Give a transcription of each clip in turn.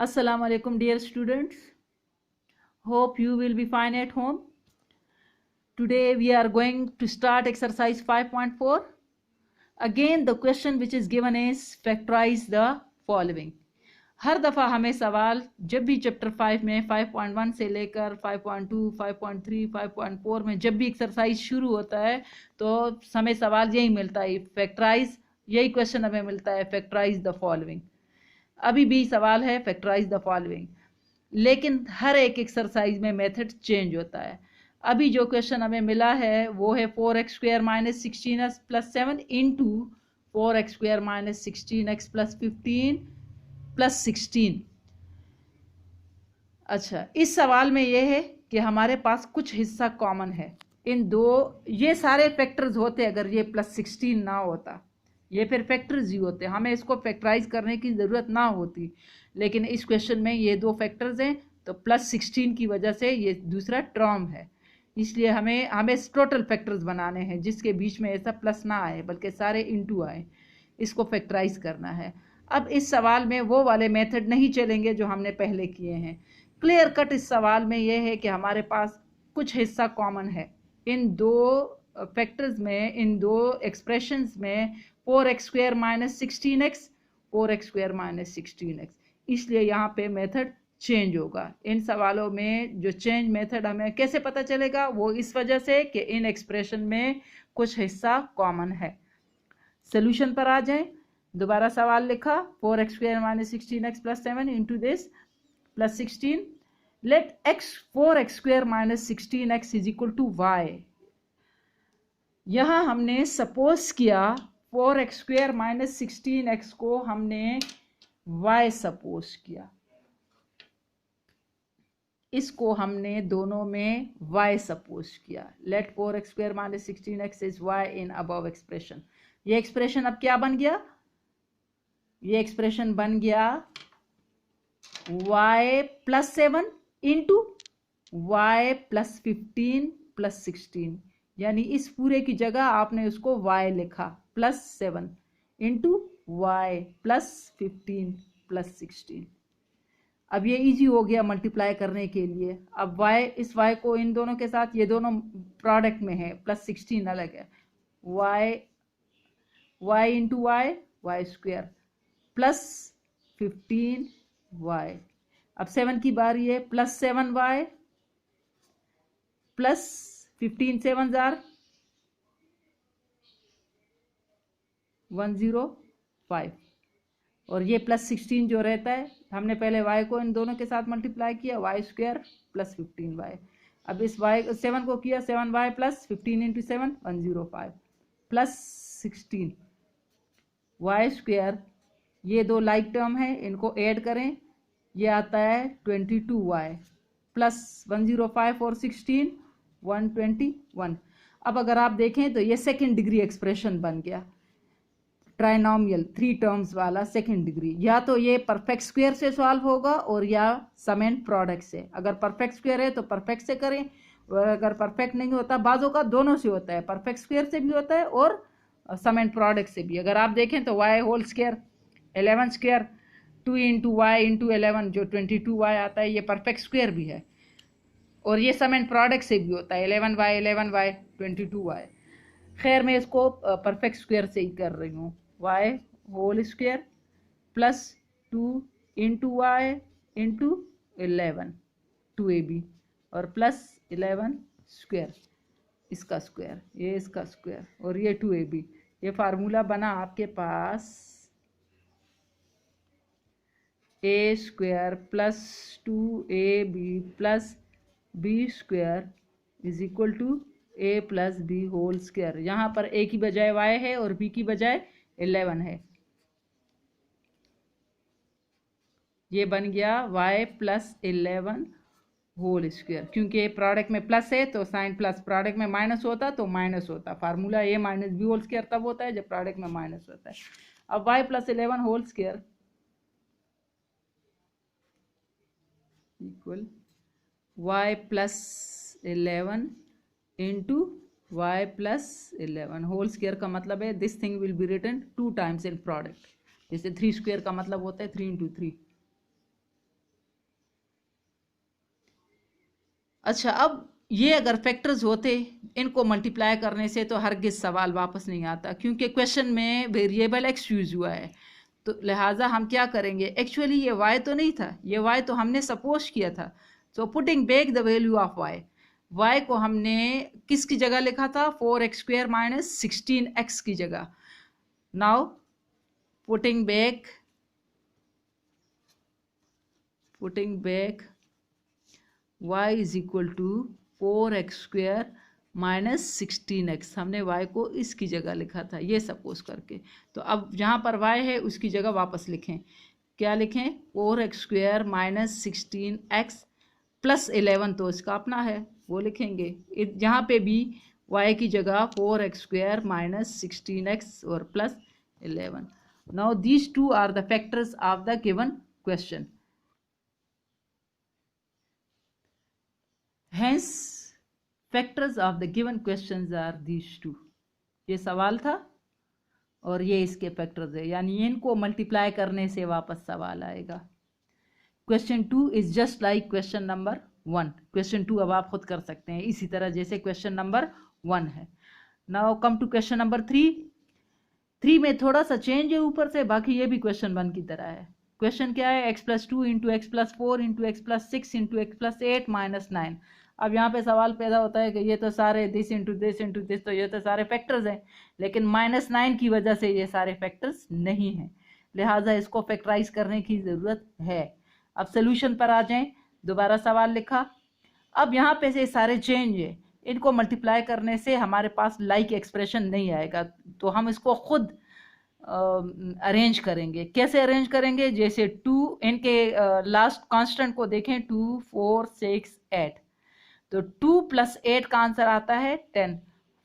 Assalamu alaikum dear students. Hope you will be fine at home. Today we are going to start exercise 5.4. Again the question which is given is factorize the following. हर दफ़ा हमें सवाल जब भी chapter 5 में 5.1 से लेकर 5.2, 5.3, 5.4 में जब भी एक्सरसाइज शुरू होता है तो हमें सवाल यही मिलता है फैक्टराइज, यही क्वेश्चन हमें मिलता है फैक्टराइज द फॉलोइंग। अभी भी सवाल है फैक्टराइज द फॉलोइंग, लेकिन हर एक एक्सरसाइज में मेथड चेंज होता है। अभी जो क्वेश्चन हमें मिला है वो है 4x² minus 16x plus 7 into 4x² minus 16x plus 15 plus 16। अच्छा, इस सवाल में यह है कि हमारे पास कुछ हिस्सा कॉमन है। इन दो ये सारे फैक्टर्स होते अगर ये प्लस 16 ना होता, ये फिर फैक्टर्स ही होते, हमें इसको फैक्टराइज करने की ज़रूरत ना होती। लेकिन इस क्वेश्चन में ये दो फैक्टर्स हैं तो प्लस 16 की वजह से ये दूसरा टर्म है, इसलिए हमें टोटल फैक्टर्स बनाने हैं जिसके बीच में ऐसा प्लस ना आए बल्कि सारे इनटू आए। इसको फैक्टराइज करना है। अब इस सवाल में वो वाले मेथड नहीं चलेंगे जो हमने पहले किए हैं। क्लियर कट इस सवाल में ये है कि हमारे पास कुछ हिस्सा कॉमन है इन दो फैक्टर्स में, इन दो एक्सप्रेशंस में 4x² minus 16x, 4x² minus 16x, इसलिए यहाँ पे मेथड चेंज होगा। इन सवालों में जो चेंज मेथड हमें कैसे पता चलेगा, वो इस वजह से कि इन एक्सप्रेशन में कुछ हिस्सा कॉमन है। सोल्यूशन पर आ जाएं। दोबारा सवाल लिखा 4x² minus 16x plus 7 into this plus 16। Let 4x² minus 16x is equal to y। यहाँ हमने सपोज किया 4x² माइनस 16x को हमने y सपोज किया, इसको हमने दोनों में y सपोज किया। Let 4x² minus 16x is y in above expression. ये एक्सप्रेशन अब क्या बन गया, ये एक्सप्रेशन बन गया y plus 7 into y plus 15 plus 16, यानी इस पूरे की जगह आपने उसको y लिखा plus 7 into y plus 15 plus 16। अब ये इजी हो गया मल्टीप्लाई करने के लिए। अब y, इस y को इन दोनों के साथ, ये दोनों प्रोडक्ट में है, प्लस 16 अलग है, y into y square plus 15y। अब 7 की बारी है, प्लस 7y प्लस 15 7 जार 105, और ये प्लस 16 जो रहता है, हमने पहले y को इन दोनों के साथ मल्टीप्लाई किया, y स्क्वायर प्लस 15y। अब इस y 7 को किया 7y plus 15 into 7 105 plus 16 y square. ये दो लाइक टर्म है, इनको ऐड करें, ये आता है 22y प्लस 105 और 16 121। अब अगर आप देखें तो ये सेकेंड डिग्री एक्सप्रेशन बन गया, ट्राइनोमियल 3 टर्म्स वाला सेकेंड डिग्री। या तो ये परफेक्ट स्क्वायर से सॉल्व होगा और या सम एंड प्रोडक्ट से। अगर परफेक्ट स्क्वायर है तो परफेक्ट से करें, और अगर परफेक्ट नहीं होता, बाजों का दोनों से होता है, परफेक्ट स्क्वायर से भी होता है और सम एंड प्रोडक्ट से भी। अगर आप देखें तो y whole square 11 square 2 into y into 11 जो 22y आता है, ये परफेक्ट स्क्वायर भी है और ये सम एंड प्रोडक्ट से भी होता है 11y 22y। खैर मैं इसको परफेक्ट स्क्वायर से ही कर रही हूँ, y whole square plus 2 into y into 11 2ab और प्लस 11 स्क्वायर, इसका स्क्वायर, ये इसका स्क्वायर और ये 2ab। ये फार्मूला बना आपके पास a square plus 2ab plus b square is equal to a plus b whole square. यहाँ पर a की बजाय y है और b की बजाय 11 है। ये बन गया y प्लस 11 होल स्क्वायर। क्योंकि प्रोडक्ट में प्लस है तो साइन प्लस, प्रोडक्ट में माइनस होता तो माइनस होता। Formula a minus b whole square तब होता है जब प्रोडक्ट में माइनस होता है। अब y plus 11 whole square equal y plus 11 into y plus 11 whole square का मतलब है this thing will be written 2 times in product. जैसे 3 स्क्वायर का मतलब होता है 3 इंटू 3। अच्छा, अब ये अगर फैक्टर्स होते, इनको मल्टीप्लाई करने से तो हरगिज सवाल वापस नहीं आता, क्योंकि क्वेश्चन में वेरिएबल एक्स यूज हुआ है। तो लिहाजा हम क्या करेंगे, एक्चुअली ये y तो नहीं था, ये y तो हमने सपोज किया था। So putting back the value of y को हमने किसकी जगह लिखा था, 4x² माइनस 16x की जगह। Now putting back y is equal to 4x² minus 16x, हमने y को इसकी जगह लिखा था ये सपोज करके। तो अब जहाँ पर y है उसकी जगह वापस लिखें, क्या लिखें, 4x² माइनस 16x प्लस 11, तो इसका अपना है वो लिखेंगे। जहाँ पे भी y की जगह 4x² माइनस 16x और plus 11। Now these two are the factors of the given question. Hence, factors of the given questions are these two. ये सवाल था और ये इसके फैक्टर्स है, यानी इनको मल्टीप्लाई करने से वापस सवाल आएगा। Question 2 is just like question number 1। Question 2 अब आप खुद कर सकते हैं इसी तरह जैसे क्वेश्चन नंबर 1 है। Now come to question number 3 में थोड़ा सा चेंज है ऊपर से, बाकी ये भी क्वेश्चन 1 की तरह है। क्वेश्चन क्या है, x+2 into x+4 into x+6 into x+8 minus 9। अब यहाँ पे सवाल पैदा होता है कि ये तो सारे दिस इंटू दिस, तो ये तो सारे फैक्टर्स हैं, लेकिन -9 की वजह से ये सारे फैक्टर्स नहीं हैं, लिहाजा इसको फैक्टराइज करने की ज़रूरत है। अब सोल्यूशन पर आ जाएं, दोबारा सवाल लिखा। अब यहाँ पे से सारे चेंज है, इनको मल्टीप्लाई करने से हमारे पास लाइक एक्सप्रेशन नहीं आएगा, तो हम इसको खुद अरेंज करेंगे। कैसे अरेंज करेंगे, जैसे 2 इनके लास्ट कांस्टेंट को देखें, 2 4 6 8, तो 2 + 8 का आंसर आता है 10,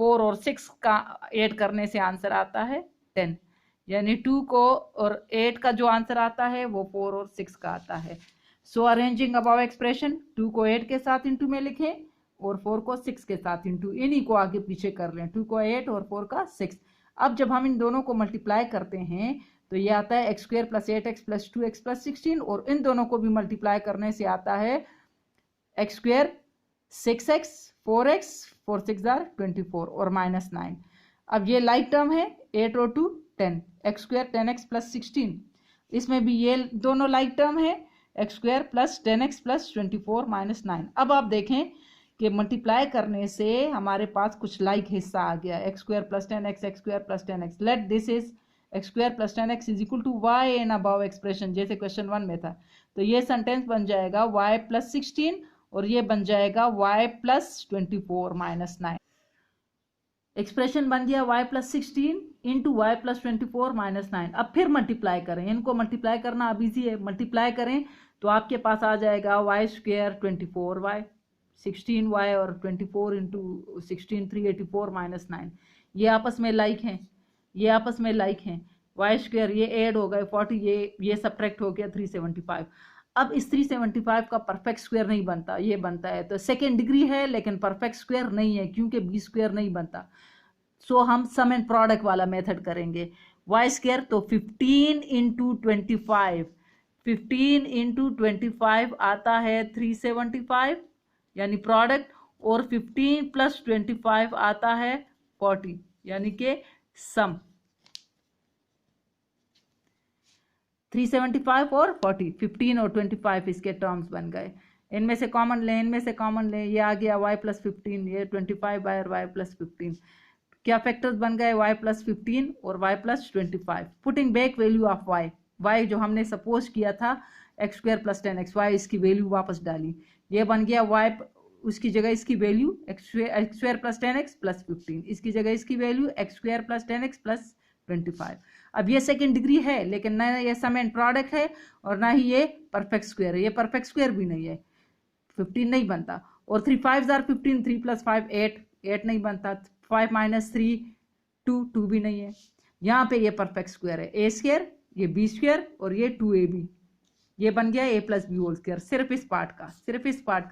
4 और 6 का ऐड करने से आंसर आता है 10, यानी 2 को और 8 का जो आंसर आता है वो 4 और 6 का आता है। सो अरेंजिंग अबाव एक्सप्रेशन, 2 को 8 के साथ इंटू में लिखें और 4 को 6 के साथ इंटू, इन्हीं को आगे पीछे कर लें, 2 को 8 और 4 का 6। अब जब हम इन दोनों को मल्टीप्लाई करते हैं तो ये आता है x² + 8x + 2x + 16, और इन दोनों को भी मल्टीप्लाई करने से आता है x² 6x 4x 4 6 24 और -9। अब ये लाइक टर्म है 8 और 2 10, x² 10x + 16, इसमें भी ये दोनों लाइक टर्म है x² + 10x + 24 -9। अब आप देखें कि मल्टीप्लाई करने से हमारे पास कुछ लाइक हिस्सा आ गया, x² + 10x x² + 10x, let this is x² + 10x is equal to y in above expression, जैसे क्वेश्चन 1 में था। तो ये सेंटेंस बन जाएगा y + 16 और ये बन जाएगा y + 24 -9। एक्सप्रेशन बन गया y + 16 इंटू y + 24 -9। अब फिर मल्टीप्लाई करें, इनको मल्टीप्लाई करना अब ईजी है, मल्टीप्लाई करें तो आपके पास आ जाएगा y² 24y, 16y और 24 इंटू 16 384 -9। ये आपस में लाइक हैं, ये आपस में लाइक हैं, y² ये ऐड हो गए 40, ये सब्ट्रैक्ट हो गया 375। अब इस 375 का परफेक्ट स्क्वायर नहीं बनता, ये बनता है, तो सेकेंड डिग्री है लेकिन परफेक्ट स्क्वायर नहीं है क्योंकि b² नहीं बनता। सो हम सम एंड प्रोडक्ट वाला मेथड करेंगे। y² तो 15 इंटू 25, 15 इंटू 25 आता है 375 यानी प्रोडक्ट, और 15 + 25 आता है 40 यानी कि सम। 375 और 40, 15 और 25 इसके टर्म्स बन गए। इनमें से कॉमन लें, इनमें से कॉमन लें, ये आ गया y + 15, ये 25 बाय y + 15। क्या फैक्टर्स बन गए, y + 15 और y + 25। Putting back value of y जो हमने सपोज किया था x² + 10x, y इसकी वैल्यू वापस डाली, ये बन गया y, उसकी जगह इसकी वैल्यू x² + 10x + 15, इसकी जगह इसकी वैल्यू x² + 10x + 25। अब ये सेकेंड डिग्री है लेकिन ना ये सम एंड प्रोडक्ट है और ना ही ये परफेक्ट स्क्वायर है, ये परफेक्ट स्क्वायर भी नहीं है, 15 नहीं बनता। और 3 5 are 15, 3 + 5 8 नहीं बनता, 5 - 3 2 भी नहीं है। यहाँ पे ये परफेक्ट स्क्वायर है, a², ये b² और ये 2ab, ये बन गया a + b², सिर्फ इस पार्ट का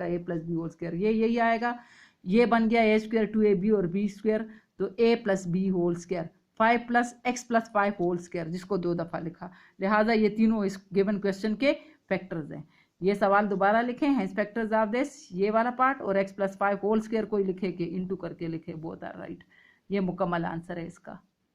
a + b², ये यही आएगा। ये बन गया a² 2ab और b², तो a + b², 5 + x + 5 whole square, जिसको 2 दफ़ा लिखा, लिहाजा ये तीनों इस गिवन क्वेश्चन के फैक्टर्स हैं। ये सवाल दोबारा लिखे हैं इंस्पेक्टर्स ऑफ दिस, ये वाला पार्ट, और x+5 होल स्क्वायर कोई लिखे कि इंटू करके लिखे, बोथ आर राइट। ये मुकम्मल आंसर है इसका।